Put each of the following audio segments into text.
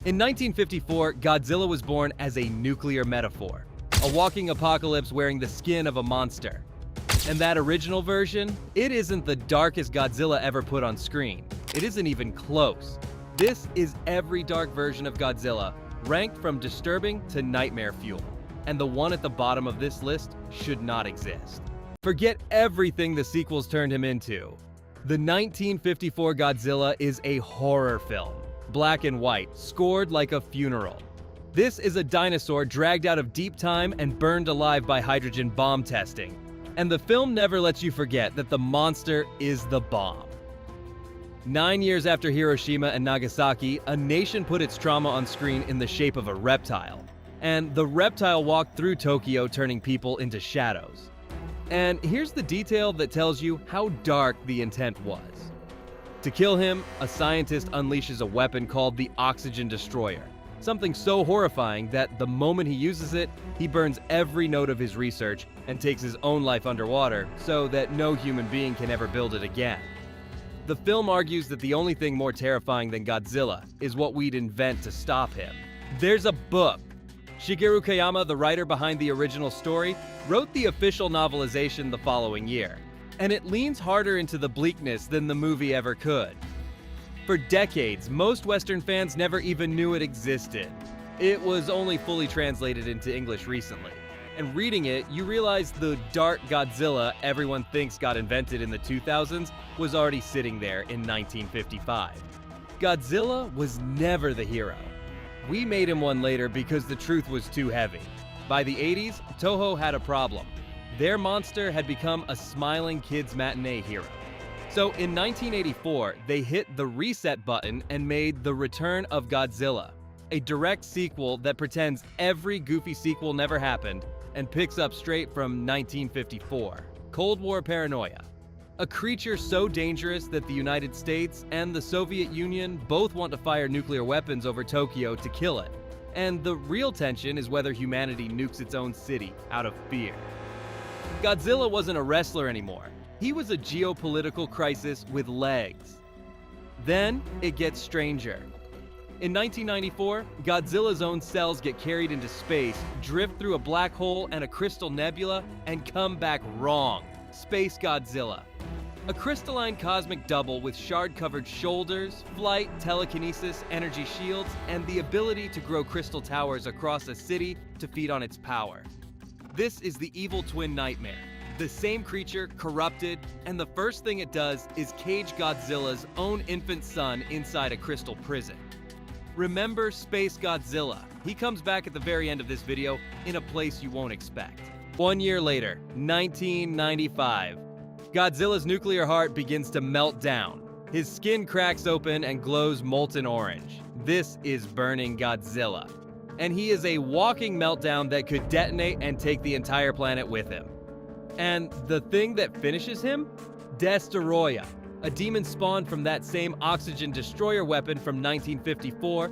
In 1954, Godzilla was born as a nuclear metaphor, a walking apocalypse wearing the skin of a monster. And that original version, it isn't the darkest Godzilla ever put on screen. It isn't even close. This is every dark version of Godzilla, ranked from disturbing to nightmare fuel. And the one at the bottom of this list should not exist. Forget everything the sequels turned him into. The 1954 Godzilla is a horror film, black and white, scored like a funeral. This is a dinosaur dragged out of deep time and burned alive by hydrogen bomb testing. And the film never lets you forget that the monster is the bomb. 9 years after Hiroshima and Nagasaki, a nation put its trauma on screen in the shape of a reptile. And the reptile walked through Tokyo, turning people into shadows. And here's the detail that tells you how dark the intent was. To kill him, a scientist unleashes a weapon called the Oxygen Destroyer. Something so horrifying that the moment he uses it, he burns every note of his research and takes his own life underwater so that no human being can ever build it again. The film argues that the only thing more terrifying than Godzilla is what we'd invent to stop him. There's a book. Shigeru Kayama, the writer behind the original story, wrote the official novelization the following year, and it leans harder into the bleakness than the movie ever could. For decades, most Western fans never even knew it existed. It was only fully translated into English recently. And reading it, you realize the dark Godzilla everyone thinks got invented in the 2000s was already sitting there in 1955. Godzilla was never the hero. We made him one later because the truth was too heavy. By the 80s, Toho had a problem. Their monster had become a smiling kids' matinee hero. So in 1984, they hit the reset button and made The Return of Godzilla, a direct sequel that pretends every goofy sequel never happened and picks up straight from 1954, Cold War paranoia. A creature so dangerous that the United States and the Soviet Union both want to fire nuclear weapons over Tokyo to kill it. And the real tension is whether humanity nukes its own city out of fear. Godzilla wasn't a wrestler anymore. He was a geopolitical crisis with legs. Then it gets stranger. In 1994, Godzilla's own cells get carried into space, drift through a black hole and a crystal nebula, and come back wrong. Space Godzilla. A crystalline cosmic double with shard-covered shoulders, flight, telekinesis, energy shields, and the ability to grow crystal towers across a city to feed on its power. This is the evil twin nightmare. The same creature, corrupted, and the first thing it does is cage Godzilla's own infant son inside a crystal prison. Remember Space Godzilla. He comes back at the very end of this video in a place you won't expect. 1 year later, 1995. Godzilla's nuclear heart begins to melt down. His skin cracks open and glows molten orange. This is Burning Godzilla. And he is a walking meltdown that could detonate and take the entire planet with him. And the thing that finishes him? Destoroyah, a demon spawned from that same Oxygen Destroyer weapon from 1954,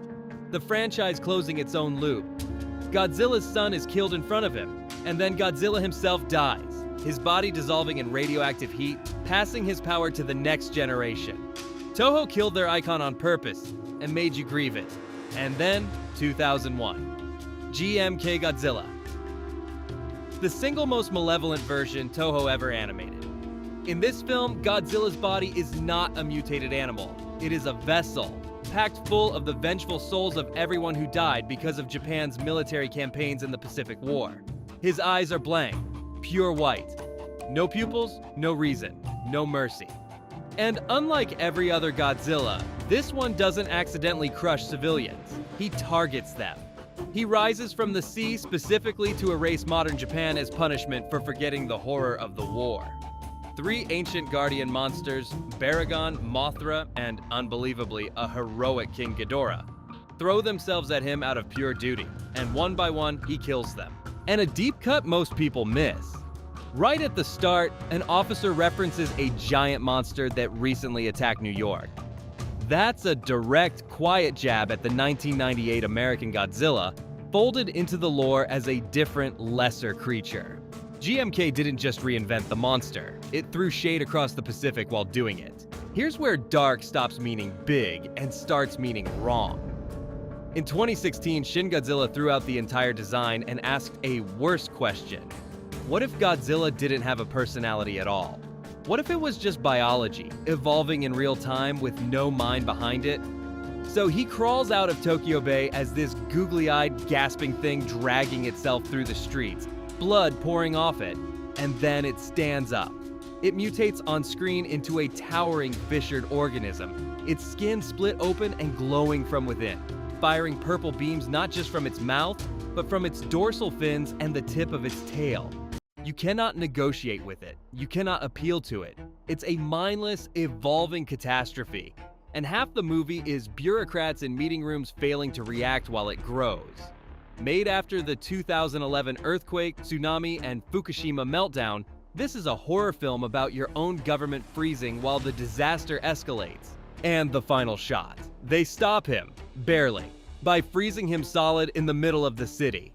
the franchise closing its own loop. Godzilla's son is killed in front of him, and then Godzilla himself dies, his body dissolving in radioactive heat, passing his power to the next generation. Toho killed their icon on purpose and made you grieve it. And then, 2001. GMK Godzilla. The single most malevolent version Toho ever animated. In this film, Godzilla's body is not a mutated animal. It is a vessel, packed full of the vengeful souls of everyone who died because of Japan's military campaigns in the Pacific War. His eyes are blank, pure white. No pupils, no reason, no mercy. And unlike every other Godzilla, this one doesn't accidentally crush civilians. He targets them. He rises from the sea specifically to erase modern Japan as punishment for forgetting the horror of the war. 3 ancient guardian monsters, Baragon, Mothra, and, unbelievably, a heroic King Ghidorah, throw themselves at him out of pure duty, and one by one, he kills them. And a deep cut most people miss. Right at the start, an officer references a giant monster that recently attacked New York. That's a direct, quiet jab at the 1998 American Godzilla, folded into the lore as a different, lesser creature. GMK didn't just reinvent the monster, it threw shade across the Pacific while doing it. Here's where dark stops meaning big and starts meaning wrong. In 2016, Shin Godzilla threw out the entire design and asked a worse question. What if Godzilla didn't have a personality at all? What if it was just biology, evolving in real time with no mind behind it? So he crawls out of Tokyo Bay as this googly-eyed, gasping thing dragging itself through the streets, blood pouring off it, and then it stands up. It mutates on screen into a towering fissured organism, its skin split open and glowing from within, firing purple beams not just from its mouth, but from its dorsal fins and the tip of its tail. You cannot negotiate with it. You cannot appeal to it. It's a mindless, evolving catastrophe. And half the movie is bureaucrats in meeting rooms failing to react while it grows. Made after the 2011 earthquake, tsunami, and Fukushima meltdown, this is a horror film about your own government freezing while the disaster escalates. And the final shot. They stop him, barely, by freezing him solid in the middle of the city.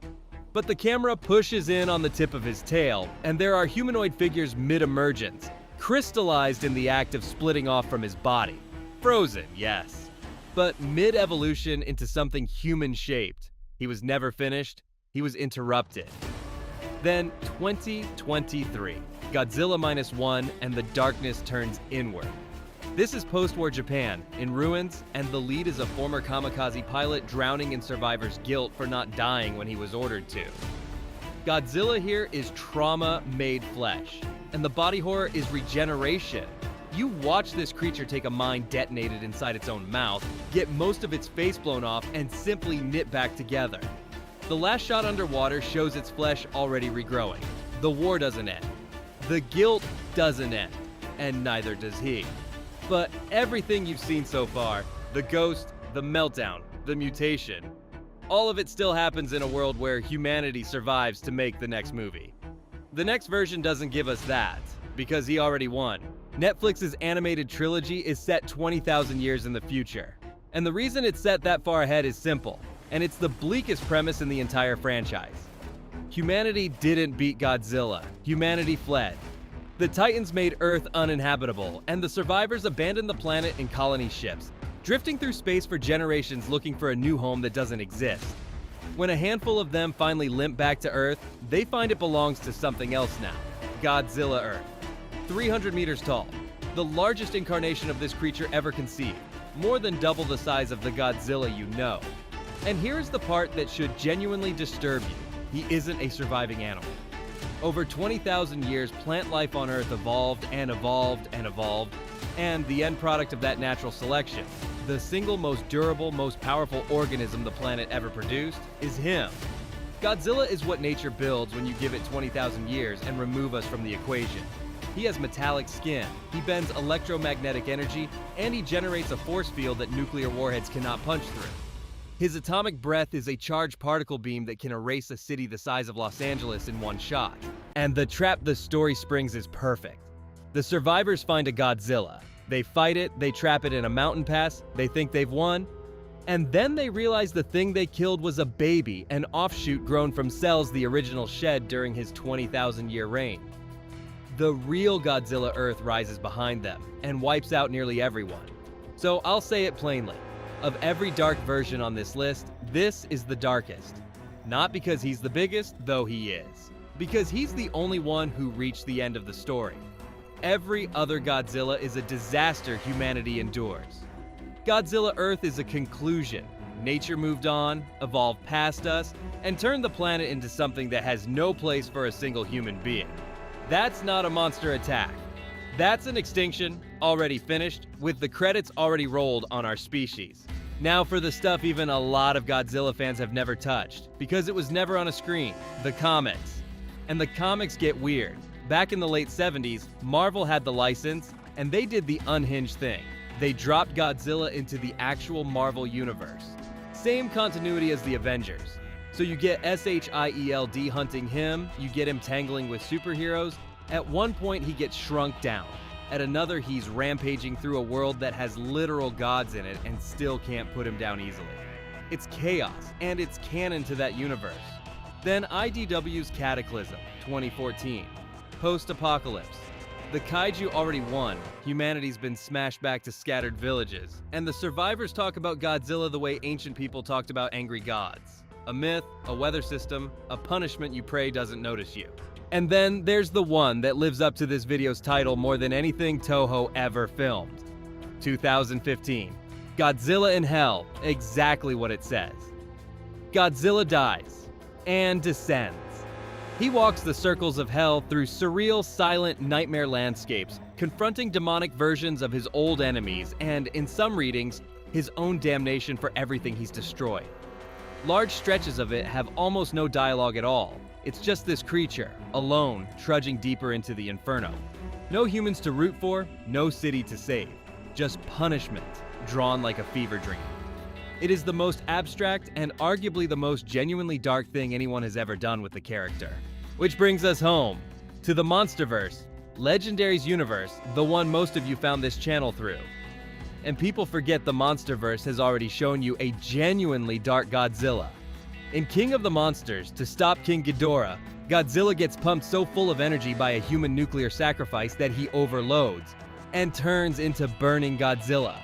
But the camera pushes in on the tip of his tail, and there are humanoid figures mid-emergence, crystallized in the act of splitting off from his body. Frozen, yes, but mid-evolution into something human-shaped. He was never finished, he was interrupted. Then 2023, Godzilla -1 and the darkness turns inward. This is post-war Japan, in ruins, and the lead is a former kamikaze pilot drowning in survivor's guilt for not dying when he was ordered to. Godzilla here is trauma made flesh, and the body horror is regeneration. You watch this creature take a mine detonated inside its own mouth, get most of its face blown off, and simply knit back together. The last shot underwater shows its flesh already regrowing. The war doesn't end. The guilt doesn't end, and neither does he. But everything you've seen so far, the ghost, the meltdown, the mutation, all of it still happens in a world where humanity survives to make the next movie. The next version doesn't give us that, because he already won. Netflix's animated trilogy is set 20,000 years in the future. And the reason it's set that far ahead is simple, and it's the bleakest premise in the entire franchise. Humanity didn't beat Godzilla. Humanity fled. The Titans made Earth uninhabitable, and the survivors abandoned the planet in colony ships, drifting through space for generations looking for a new home that doesn't exist. When a handful of them finally limp back to Earth, they find it belongs to something else now. Godzilla Earth. 300 meters tall. The largest incarnation of this creature ever conceived. More than double the size of the Godzilla you know. And here's the part that should genuinely disturb you. He isn't a surviving animal. Over 20,000 years, plant life on Earth evolved and evolved and evolved, and the end product of that natural selection, the single most durable, most powerful organism the planet ever produced, is him. Godzilla is what nature builds when you give it 20,000 years and remove us from the equation. He has metallic skin, he bends electromagnetic energy, and he generates a force field that nuclear warheads cannot punch through. His atomic breath is a charged particle beam that can erase a city the size of Los Angeles in one shot. And the trap the story springs is perfect. The survivors find a Godzilla. They fight it, they trap it in a mountain pass, they think they've won, and then they realize the thing they killed was a baby, an offshoot grown from cells the original shed during his 20,000-year reign. The real Godzilla Earth rises behind them and wipes out nearly everyone. So I'll say it plainly. Of every dark version on this list, this is the darkest. Not because he's the biggest, though he is. Because he's the only one who reached the end of the story. Every other Godzilla is a disaster humanity endures. Godzilla Earth is a conclusion. Nature moved on, evolved past us, and turned the planet into something that has no place for a single human being. That's not a monster attack. That's an extinction, already finished, with the credits already rolled on our species. Now for the stuff even a lot of Godzilla fans have never touched, because it was never on a screen, the comics. And the comics get weird. Back in the late 70s, Marvel had the license, and they did the unhinged thing. They dropped Godzilla into the actual Marvel universe. Same continuity as the Avengers. So you get SHIELD hunting him, you get him tangling with superheroes. At one point he gets shrunk down. At another he's rampaging through a world that has literal gods in it and still can't put him down easily. It's chaos, and it's canon to that universe. Then IDW's Cataclysm, 2014. Post-apocalypse. The kaiju already won, humanity's been smashed back to scattered villages, and the survivors talk about Godzilla the way ancient people talked about angry gods. A myth, a weather system, a punishment you pray doesn't notice you. And then there's the one that lives up to this video's title more than anything Toho ever filmed. 2015. Godzilla in Hell, exactly what it says. Godzilla dies and descends. He walks the circles of hell through surreal, silent nightmare landscapes, confronting demonic versions of his old enemies and, in some readings, his own damnation for everything he's destroyed. Large stretches of it have almost no dialogue at all. It's just this creature, alone, trudging deeper into the inferno. No humans to root for, no city to save. Just punishment, drawn like a fever dream. It is the most abstract and arguably the most genuinely dark thing anyone has ever done with the character. Which brings us home, to the Monsterverse, Legendary's universe, the one most of you found this channel through. And people forget the Monsterverse has already shown you a genuinely dark Godzilla. In King of the Monsters, to stop King Ghidorah, Godzilla gets pumped so full of energy by a human nuclear sacrifice that he overloads, and turns into Burning Godzilla.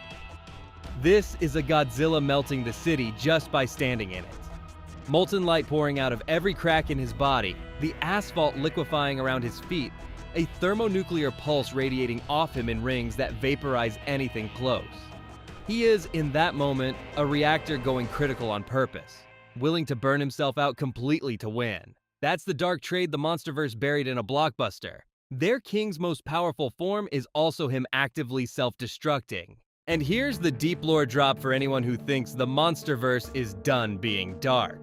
This is a Godzilla melting the city just by standing in it. Molten light pouring out of every crack in his body, the asphalt liquefying around his feet, a thermonuclear pulse radiating off him in rings that vaporize anything close. He is, in that moment, a reactor going critical on purpose, willing to burn himself out completely to win. That's the dark trade the Monsterverse buried in a blockbuster. Their king's most powerful form is also him actively self-destructing. And here's the deep lore drop for anyone who thinks the Monsterverse is done being dark.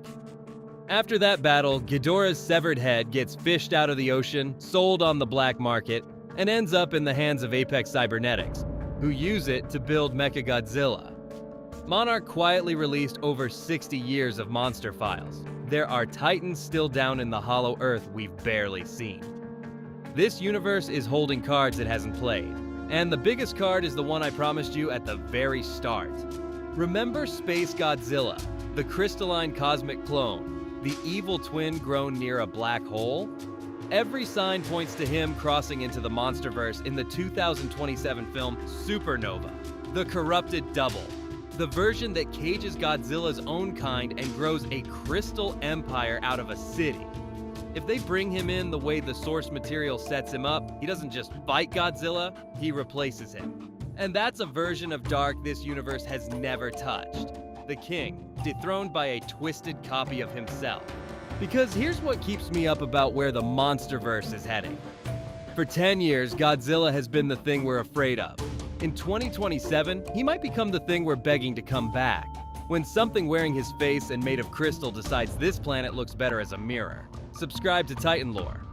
After that battle, Ghidorah's severed head gets fished out of the ocean, sold on the black market, and ends up in the hands of Apex Cybernetics, who use it to build Mechagodzilla. Monarch quietly released over 60 years of monster files. There are titans still down in the hollow earth we've barely seen. This universe is holding cards it hasn't played. And the biggest card is the one I promised you at the very start. Remember Space Godzilla, the crystalline cosmic clone, the evil twin grown near a black hole? Every sign points to him crossing into the Monsterverse in the 2027 film Supernova, the corrupted double, the version that cages Godzilla's own kind and grows a crystal empire out of a city. If they bring him in the way the source material sets him up, he doesn't just fight Godzilla, he replaces him. And that's a version of dark this universe has never touched. The king, dethroned by a twisted copy of himself. Because here's what keeps me up about where the Monsterverse is heading. For 10 years, Godzilla has been the thing we're afraid of. In 2027, he might become the thing we're begging to come back. When something wearing his face and made of crystal decides this planet looks better as a mirror. Subscribe to Titan Lore.